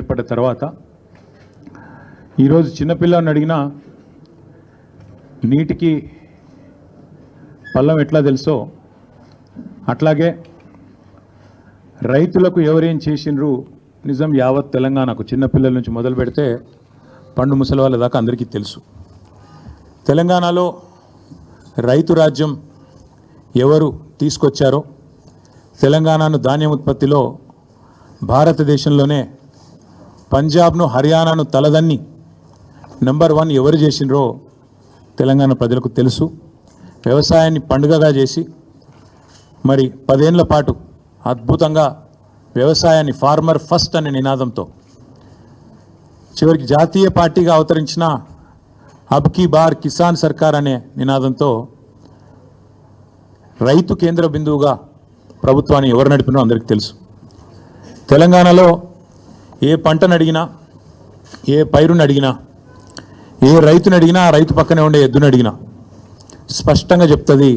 ఏర్పడ్డ తర్వాత ఈరోజు చిన్నపిల్లని అడిగినా నీటికి పల్లం ఎట్లా తెలుసో అట్లాగే రైతులకు ఎవరేం చేసిండ్రు నిజం యావత్ తెలంగాణకు చిన్నపిల్లల నుంచి మొదలు పెడితే పండు ముసలి వాళ్ళ దాకా అందరికీ తెలుసు. తెలంగాణలో రైతు రాజ్యం ఎవరు తీసుకొచ్చారో, తెలంగాణను ధాన్యం ఉత్పత్తిలో భారతదేశంలోనే పంజాబ్ను హర్యానాను తలదన్ని నెంబర్ 1 ఎవరు చేసినరో తెలంగాణ ప్రజలకు తెలుసు. వ్యవసాయాన్ని పండుగగా చేసి మరి 10 ఏళ్ల పాటు అద్భుతంగా వ్యవసాయాన్ని ఫార్మర్ ఫస్ట్ అనే నినాదంతో చివరికి జాతీయ పార్టీగా అవతరించిన అబ్ కీ బార్ కిసాన్ సర్కార్ అనే నినాదంతో రైతు కేంద్ర బిందువుగా ప్రభుత్వాన్ని ఎవరు నడిపినో అందరికీ తెలుసు. తెలంగాణలో ఏ పంటను అడిగినా, ఏ పైరుని అడిగినా, ఏ రైతుని అడిగినా, ఆ రైతు పక్కనే ఉండే ఎద్దుని అడిగినా స్పష్టంగా చెప్తుంది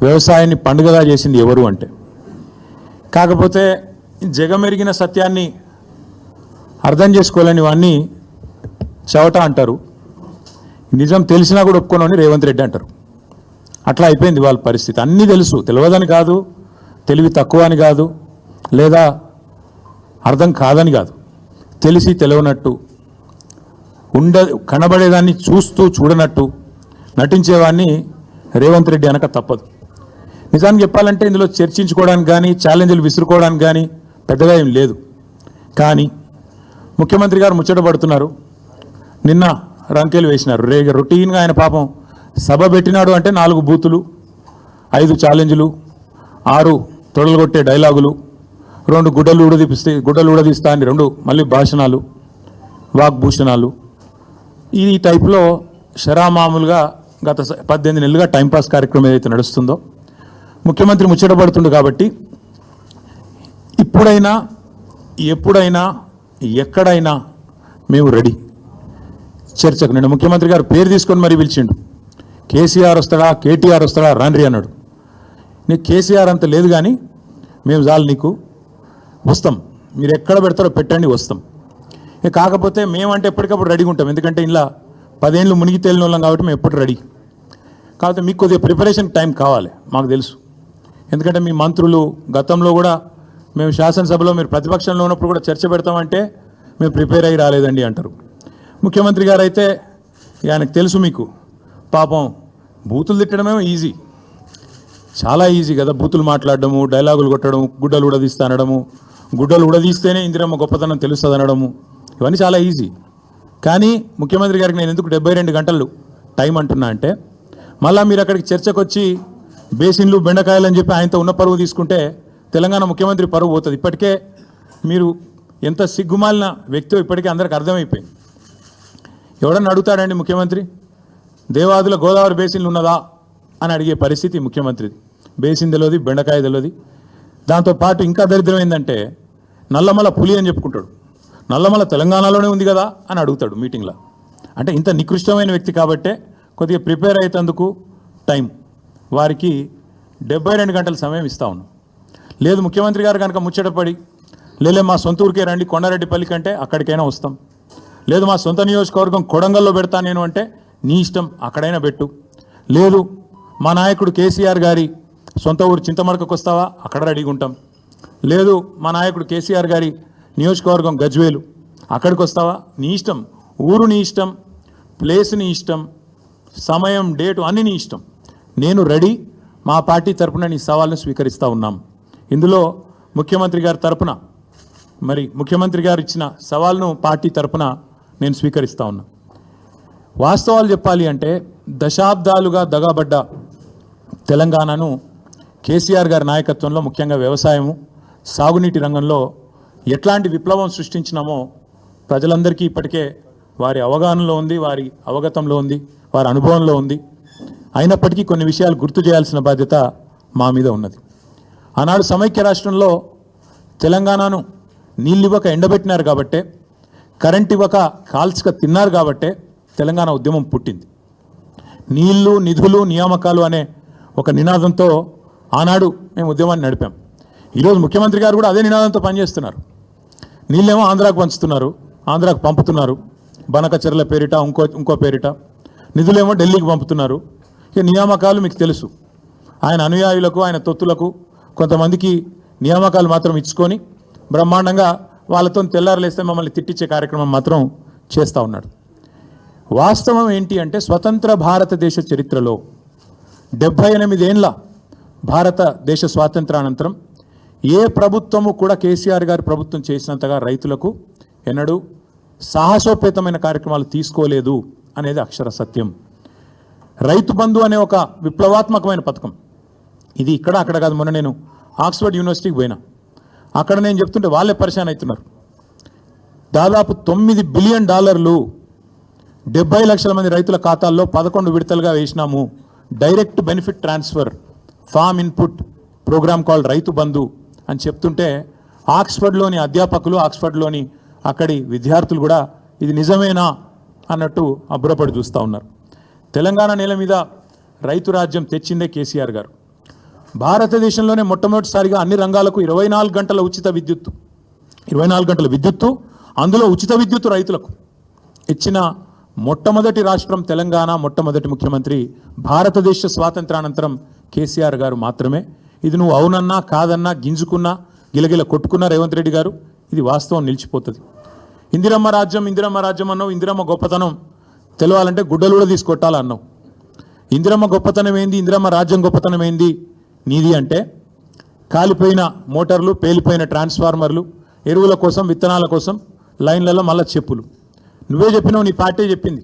వ్యవసాయాన్ని పండుగగా చేసింది ఎవరు అంటే. కాకపోతే జగమెరిగిన సత్యాన్ని అర్థం చేసుకోలేని వాడిని చవట అంటారు, నిజం తెలిసినా కూడా ఒప్పుకోనని రేవంత్ రెడ్డి అంటారు. అట్లా అయిపోయింది వాళ్ళ పరిస్థితి. అన్నీ తెలుసు, తెలియదని కాదు, తెలివి తక్కువ అని కాదు, లేదా అర్థం కాదని కాదు, తెలిసి తెలియనట్టు కనబడేదాన్ని చూస్తూ చూడనట్టు నటించేవాడిని రేవంత్ రెడ్డి అనక తప్పదు. నిజానికి చెప్పాలంటే ఇందులో చర్చించుకోవడానికి కానీ ఛాలెంజ్లు విసురుకోవడానికి కానీ పెద్దగా ఏం లేదు. కానీ ముఖ్యమంత్రి గారు ముచ్చట పడుతున్నారు. నిన్న రంకెలు వేసినారు. రొటీన్గా ఆయన పాపం సభ పెట్టినాడు అంటే 4 బూతులు, 5 ఛాలెంజ్లు, 6 తొడలుగొట్టే డైలాగులు, 2 గుడ్డలు ఊడదీస్తా అని 2 మళ్ళీ భాషణాలు, వాగ్భూషణాలు. ఈ టైప్లో షరామామూలుగా గత 18 నెలలుగా టైంపాస్ కార్యక్రమం ఏదైతే నడుస్తుందో ముఖ్యమంత్రి ముచ్చటపడుతుండు. కాబట్టి ఇప్పుడైనా ఎప్పుడైనా ఎక్కడైనా మేము రెడీ చర్చకు. నిన్న ముఖ్యమంత్రి గారు పేరు తీసుకొని మరీ పిలిచిండు. కేసీఆర్ వస్తాడా, కేటీఆర్ వస్తాడా, రాండ్రి అన్నాడు. నీకు కేసీఆర్ అంత లేదు కానీ మేము చాలు నీకు, వస్తాం, మీరు ఎక్కడ పెడతారో పెట్టండి, వస్తాం. కాకపోతే మేమంటే ఎప్పటికప్పుడు రెడీగా ఉంటాం. ఎందుకంటే ఇలా 10 ఏళ్ళు మునిగి తేలిన వాళ్ళం కాబట్టి మేము ఎప్పుడు రెడీ. కాకపోతే మీకు కొద్దిగా ప్రిపరేషన్ టైం కావాలి, మాకు తెలుసు. ఎందుకంటే మీ మంత్రులు గతంలో కూడా మేము శాసనసభలో మీరు ప్రతిపక్షంలో ఉన్నప్పుడు కూడా చర్చ పెడతామంటే మేము ప్రిపేర్ అయ్యి రాలేదండి అంటారు. ముఖ్యమంత్రి గారు అయితే ఆయనకు తెలుసు, మీకు పాపం బూతులు తిట్టడమే ఈజీ, చాలా ఈజీ కదా. బూతులు మాట్లాడడము, డైలాగులు కొట్టడం, గుడ్డలు ఉడదీస్తా అనడము, గుడ్డలు ఉడదీస్తేనే ఇందిరమ్మ గొప్పతనం తెలుస్తుంది అనడము, ఇవన్నీ చాలా ఈజీ. కానీ ముఖ్యమంత్రి గారికి నేను ఎందుకు 72 గంటలు టైం అంటున్నా అంటే, మళ్ళీ మీరు అక్కడికి చర్చకు వచ్చి బేసిన్లు బెండకాయలు అని చెప్పి ఆయనతో ఉన్న పరువు తీసుకుంటే తెలంగాణ ముఖ్యమంత్రి పరువు పోతుంది. ఇప్పటికే మీరు ఎంత సిగ్గుమాలిన వ్యక్తో ఇప్పటికే అందరికి అర్థమైపోయింది. ఎవడన్నా అడుగుతాడండి ముఖ్యమంత్రి దేవాదుల గోదావరి బేసిన్లు ఉన్నదా అని అడిగే పరిస్థితి ముఖ్యమంత్రిది. బేసిన్ తెలియదు, బెండకాయ తెలియదు. దాంతోపాటు ఇంకా దరిద్రం ఏంటంటే నల్లమల పులి అని చెప్పుకుంటాడు. నల్లమల తెలంగాణలోనే ఉంది కదా అని అడుగుతాడు మీటింగ్లో. అంటే ఇంత నికృష్టమైన వ్యక్తి కాబట్టే కొద్దిగా ప్రిపేర్ అయ్యేందుకు టైం, వారికి 72 గంటల సమయం ఇస్తా ఉన్నాం. లేదు ముఖ్యమంత్రి గారు కనుక ముచ్చటపడి లేలే మా సొంత ఊరికే రండి కొండారెడ్డిపల్లి కంటే అక్కడికైనా వస్తాం, లేదు మా సొంత నియోజకవర్గం కొడంగల్లో పెడతా నేను అంటే నీ ఇష్టం, అక్కడైనా పెట్టు. లేదు మా నాయకుడు కేసీఆర్ గారి సొంత ఊరు చింతమడకకు వస్తావా, అక్కడ రెడీగా ఉంటాం. లేదు మా నాయకుడు కేసీఆర్ గారి నియోజకవర్గం గజ్వేలు, అక్కడికి వస్తావా, నీ ఇష్టం. ఊరు నీ ఇష్టం, ప్లేస్ నీ ఇష్టం, సమయం డేటు అన్నీ నీ ఇష్టం. నేను రెడీ, మా పార్టీ తరపున నీ సవాల్ను స్వీకరిస్తూ ఉన్నాం. ఇందులో ముఖ్యమంత్రి గారి తరపున మరి ముఖ్యమంత్రి గారు ఇచ్చిన సవాల్ను పార్టీ తరపున నేను స్వీకరిస్తూ ఉన్నా. వాస్తవాలు చెప్పాలి అంటే దశాబ్దాలుగా దగాబడ్డ తెలంగాణను కేసీఆర్ గారి నాయకత్వంలో ముఖ్యంగా వ్యవసాయము, సాగునీటి రంగంలో ఎట్లాంటి విప్లవం సృష్టించినామో ప్రజలందరికీ ఇప్పటికే వారి అవగాహనలో ఉంది, వారి అవగతంలో ఉంది, వారి అనుభవంలో ఉంది. అయినప్పటికీ కొన్ని విషయాలు గుర్తు చేయాల్సిన బాధ్యత మా మీద ఉన్నది. ఆనాడు సమైక్య రాష్ట్రంలో తెలంగాణను నీళ్ళు ఇవ్వక ఎండబెట్టినారు కాబట్టే, కరెంట్ ఇవ్వక కాల్చక తిన్నారు కాబట్టే తెలంగాణ ఉద్యమం పుట్టింది. నీళ్లు, నిధులు, నియామకాలు అనే ఒక నినాదంతో ఆనాడు మేము ఉద్యమాన్ని నడిపాం. ఈరోజు ముఖ్యమంత్రి గారు కూడా అదే నినాదంతో పనిచేస్తున్నారు. నీళ్ళేమో ఆంధ్రాకు పంచుతున్నారు, ఆంధ్రాకు పంపుతున్నారు, బనకచెర్ల పేరిట ఇంకో పేరిట. నిధులేమో ఢిల్లీకి పంపుతున్నారు. ఇక నియామకాలు మీకు తెలుసు, ఆయన అనుయాయులకు ఆయన తొత్తులకు కొంతమందికి నియామకాలు మాత్రం ఇచ్చుకొని బ్రహ్మాండంగా వాళ్ళతో తెల్లారలేస్తే మమ్మల్ని తిట్టించే కార్యక్రమం మాత్రం చేస్తూ ఉన్నాడు. వాస్తవం ఏంటి అంటే స్వతంత్ర భారతదేశ చరిత్రలో 78 ఏండ్ల భారతదేశ స్వాతంత్రానంతరం ఏ ప్రభుత్వము కూడా కేసీఆర్ గారి ప్రభుత్వం చేసినంతగా రైతులకు ఎన్నడూ సాహసోపేతమైన కార్యక్రమాలు తీసుకోలేదు అనేది అక్షర సత్యం. రైతు బంధు అనే ఒక విప్లవాత్మకమైన పథకం, ఇది ఇక్కడ అక్కడ కాదు. మొన్న నేను ఆక్స్ఫర్డ్ యూనివర్సిటీకి పోయినా, అక్కడ నేను చెప్తుంటే వాళ్ళే పరిశాన్ అవుతున్నారు. దాదాపు $9 బిలియన్ 70 లక్షల మంది రైతుల ఖాతాల్లో 11 విడతలుగా వేసినాము. Direct benefit transfer farm input program called Rythu Bandhu అని చెప్తుంటే ఆక్స్ఫర్డ్లోని అధ్యాపకులు, ఆక్స్ఫర్డ్లోని అక్కడి విద్యార్థులు కూడా ఇది నిజమేనా అన్నట్టు అబ్బురపడి చూస్తూ ఉన్నారు. తెలంగాణ నేల మీద రైతు రాజ్యం తెచ్చిందే కేసీఆర్ గారు. భారతదేశంలోనే మొట్టమొదటిసారిగా అన్ని రంగాలకు 24 గంటల ఉచిత విద్యుత్తు, 24 గంటల విద్యుత్తు, అందులో ఉచిత విద్యుత్తు రైతులకు ఇచ్చిన మొట్టమొదటి రాష్ట్రం తెలంగాణ. మొట్టమొదటి ముఖ్యమంత్రి భారతదేశ స్వాతంత్రానంతరం కేసీఆర్ గారు మాత్రమే. ఇది నువ్వు అవునన్నా కాదన్నా గింజుకున్నా గిలగిల కొట్టుకున్నా రేవంత్ రెడ్డి గారు, ఇది వాస్తవం నిలిచిపోతుంది. ఇందిరమ్మ రాజ్యం అన్నావు, ఇందిరమ్మ గొప్పతనం తెలవాలంటే గుడ్డలు కూడా తీసుకొట్టాలన్నావు. ఇందిరమ్మ గొప్పతనం ఏంది, ఇందిరమ్మ రాజ్యం గొప్పతనం ఏంది నీది అంటే కాలిపోయిన మోటార్లు, పేలిపోయిన ట్రాన్స్ఫార్మర్లు, ఎరువుల కోసం విత్తనాల కోసం లైన్లలో మళ్ళా చెప్పులు. నువ్వే చెప్పినావు, నీ పార్టీ చెప్పింది,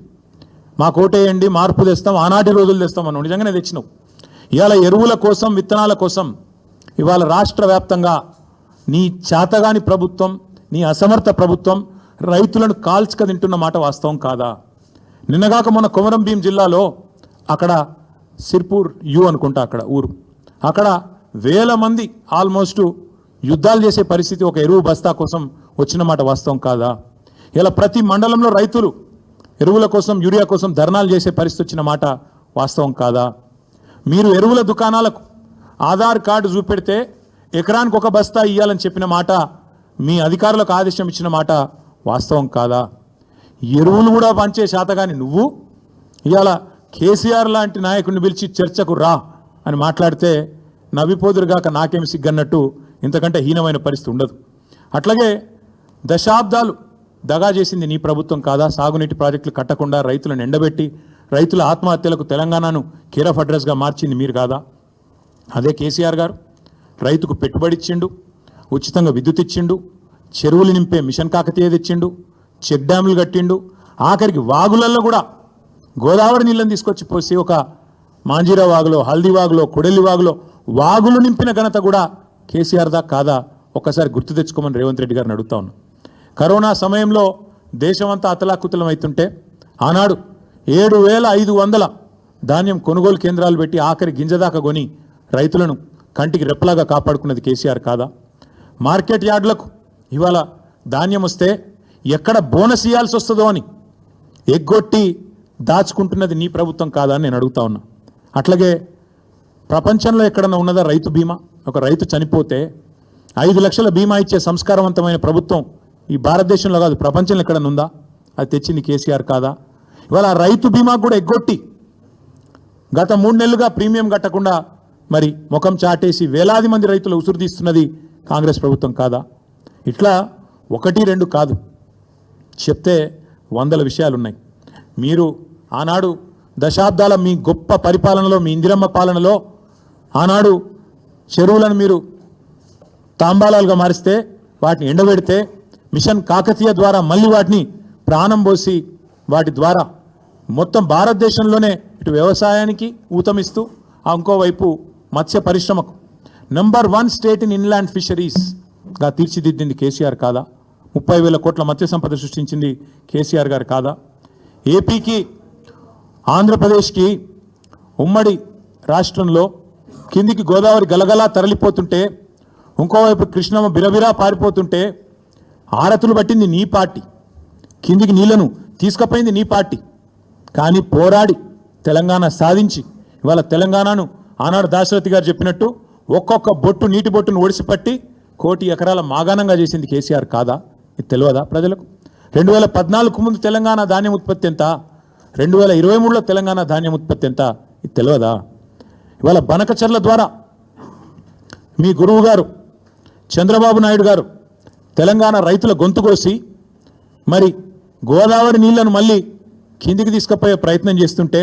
మాకు ఓటేయండి మార్పు తెస్తాం, ఆనాటి రోజులు తెస్తాం అన్నావు. నిజంగానే తెచ్చినావు. ఇవాళ ఎరువుల కోసం విత్తనాల కోసం ఇవాళ రాష్ట్ర వ్యాప్తంగా నీ చేతగాని ప్రభుత్వం, నీ అసమర్థ ప్రభుత్వం రైతులను కాల్చుక తింటున్న మాట వాస్తవం కాదా? నిన్నగాక మొన్న కొమరం భీం జిల్లాలో అక్కడ సిర్పూర్ అనుకుంటా అక్కడ ఊరు, అక్కడ వేల మంది ఆల్మోస్ట్ యుద్ధాలు చేసే పరిస్థితి ఒక ఎరువు బస్తా కోసం వచ్చిన మాట వాస్తవం కాదా? ఇలా ప్రతి మండలంలో రైతులు ఎరువుల కోసం, యూరియా కోసం ధర్నాలు చేసే పరిస్థితి వచ్చిన మాట వాస్తవం కాదా? మీరు ఎరువుల దుకాణాలకు ఆధార్ కార్డు చూపెడితే ఎకరానికి ఒక బస్తా ఇవ్వాలని చెప్పిన మాట, మీ అధికారులకు ఆదేశం ఇచ్చిన మాట వాస్తవం కాదా? ఎరువులు కూడా పంచే శాతగాని నువ్వు ఇవాళ కేసీఆర్ లాంటి నాయకుడిని పిలిచి చర్చకు రా అని మాట్లాడితే నవ్విపోదురుగాక నాకేమి సిగ్గన్నట్టు ఇంతకంటే హీనమైన పరిస్థితి ఉండదు. అట్లాగే దశాబ్దాలు దగా చేసింది నీ ప్రభుత్వం కాదా? సాగునీటి ప్రాజెక్టులు కట్టకుండా రైతులను ఎండబెట్టి రైతుల ఆత్మహత్యలకు తెలంగాణను కేర్ ఆఫ్ అడ్రస్గా మార్చింది మీరు కాదా? అదే కేసీఆర్ గారు రైతుకు పెట్టుబడి ఇచ్చిండు, ఉచితంగా విద్యుత్ ఇచ్చిండు, చెరువులు నింపే మిషన్ కాకతీయ తెచ్చిండు, చెక్ డ్యాములు కట్టిండు, ఆఖరికి వాగులలో కూడా గోదావరి నీళ్ళని తీసుకొచ్చి పోసి ఒక మాంజీరా వాగులో, హల్దీ వాగులో, కొడెల్లి వాగులో వాగులు నింపిన ఘనత కూడా కేసీఆర్ దా కాదా? ఒక్కసారి గుర్తు తెచ్చుకోమని రేవంత్ రెడ్డి గారిని అడుగుతా ఉన్నా. కరోనా సమయంలో దేశమంతా అతలాకుతలం అవుతుంటే ఆనాడు 7,500 ధాన్యం కొనుగోలు కేంద్రాలు పెట్టి ఆఖరి గింజదాకా కొని రైతులను కంటికి రెప్పలాగా కాపాడుకున్నది కేసీఆర్ కాదా? మార్కెట్ యార్డులకు ఇవాళ ధాన్యం వస్తే ఎక్కడ బోనస్ ఇవ్వాల్సి వస్తుందో అని ఎగ్గొట్టి దాచుకుంటున్నది నీ ప్రభుత్వం కాదా అని నేను అడుగుతా ఉన్నా. అట్లాగే ప్రపంచంలో ఎక్కడన్నా ఉన్నదా రైతు బీమా? ఒక రైతు చనిపోతే 5 లక్షల బీమా ఇచ్చే సంస్కారవంతమైన ప్రభుత్వం ఈ భారతదేశంలో కాదు ప్రపంచంలో ఎక్కడన్నా ఉందా? అది తెచ్చింది కేసీఆర్ కాదా? ఇవాళ రైతు బీమా కూడా ఎగ్గొట్టి గత 3 నెలలుగా ప్రీమియం కట్టకుండా మరి ముఖం చాటేసి వేలాది మంది రైతులు ఉసురు తీస్తున్నది కాంగ్రెస్ ప్రభుత్వం కాదా? ఇట్లా 1, 2 కాదు, చెప్తే 100 విషయాలున్నాయి. మీరు ఆనాడు దశాబ్దాల మీ గొప్ప పరిపాలనలో, మీ ఇందిరమ్మ పాలనలో ఆనాడు చెరువులను మీరు తాంబాలాలుగా మారిస్తే, వాటిని ఎండబెడితే, మిషన్ కాకతీయ ద్వారా మళ్ళీ వాటిని ప్రాణం పోసి వాటి ద్వారా మొత్తం భారతదేశంలోనే ఇటు వ్యవసాయానికి ఊతమిస్తూ ఇంకోవైపు మత్స్య పరిశ్రమకు నంబర్ 1 స్టేట్ ఇన్ ఇన్లాండ్ ఫిషరీస్గా తీర్చిదిద్దింది కేసీఆర్ కాదా? 30,000 కోట్ల మత్స్య సంపద సృష్టించింది కేసీఆర్ గారు కాదా? ఏపీకి, ఆంధ్రప్రదేశ్కి ఉమ్మడి రాష్ట్రంలో కిందికి గోదావరి గలగలా తరలిపోతుంటే, ఇంకోవైపు కృష్ణమ్మ బిరబిరా పారిపోతుంటే ఆరతులు పట్టింది నీ పార్టీ, కిందికి నీళ్లను తీసుకుపోయింది నీ పార్టీ. కానీ పోరాడి తెలంగాణ సాధించి ఇవాళ తెలంగాణను ఆనాడు దాశరథి గారు చెప్పినట్టు ఒక్కొక్క బొట్టు నీటి బొట్టును ఒడిసిపట్టి 1,00,00,000 ఎకరాల మాగాణంగా చేసింది కేసీఆర్ కాదా? ఇది తెలియదా ప్రజలకు? 2014 ముందు తెలంగాణ ధాన్యం ఉత్పత్తి ఎంత, 2023లో తెలంగాణ ధాన్యం ఉత్పత్తి ఎంత, ఇది తెలియదా? ఇవాళ బనకచర్ల ద్వారా మీ గురువు గారు చంద్రబాబు నాయుడు గారు తెలంగాణ రైతుల గొంతు కోసి మరి గోదావరి నీళ్లను మళ్ళీ కిందికి తీసుకుపోయే ప్రయత్నం చేస్తుంటే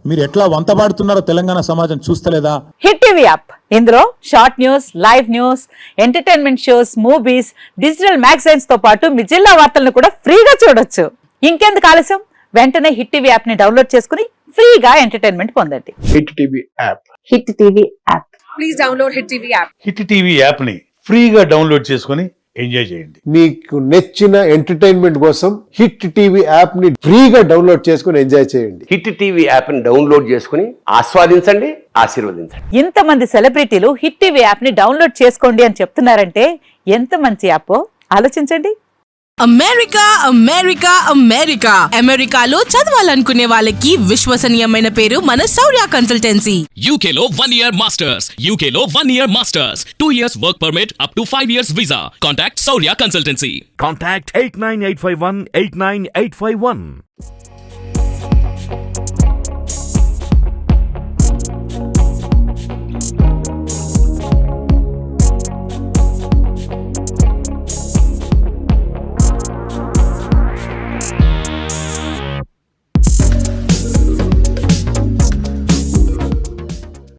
మీరు ఎట్లా వంతబాడుతున్నారో తెలంగాణ సమాజం చూస్తలేదా? హిట్ టీవీ యాప్, ఇందులో short news, live news, entertainment shows, movies, digital magazines తో పాటు మీ జిల్లా వార్తలను కూడా ఫ్రీగా చూడొచ్చు. ఇంకెందుకు ఆలస్యం, వెంటనే హిట్ టీవీ యాప్ ని డౌన్లోడ్ చేసుకుని ఫ్రీగా ఎంటర్టైన్మెంట్ పొందండి. Hit TV app. Hit TV app. Please download hit TV app. Hit TV app ని ఫ్రీగా డౌన్లోడ్ చేసుకొని ఎంజాయ్ చేయండి. మీకు నచ్చిన ఎంటర్టైన్మెంట్ కోసం హిట్ టీవీ యాప్ ని ఫ్రీగా డౌన్లోడ్ చేసుకొని ఎంజాయ్ చేయండి. హిట్ టీవీ యాప్ ని డౌన్లోడ్ చేసుకుని ఆస్వాదించండి, ఆశీర్వదించండి. ఇంతమంది సెలబ్రిటీలు హిట్ టీవీ యాప్ ని డౌన్లోడ్ చేసుకోండి అని చెప్తున్నారంటే ఎంత మంచి యాప్ ఆలోచించండి. అమెరికా అమెరికా అమెరికా అమెరికాలో చదవాలనుకునే వాళ్ళకి విశ్వసనీయమైన పేరు మన శౌర్య కన్సల్టెన్సీ. UK లో 1 year masters, UK లో 1 year masters, 2 years work permit up to 5 years visa. Contact Saurya Consultancy. Contact 89851 89851.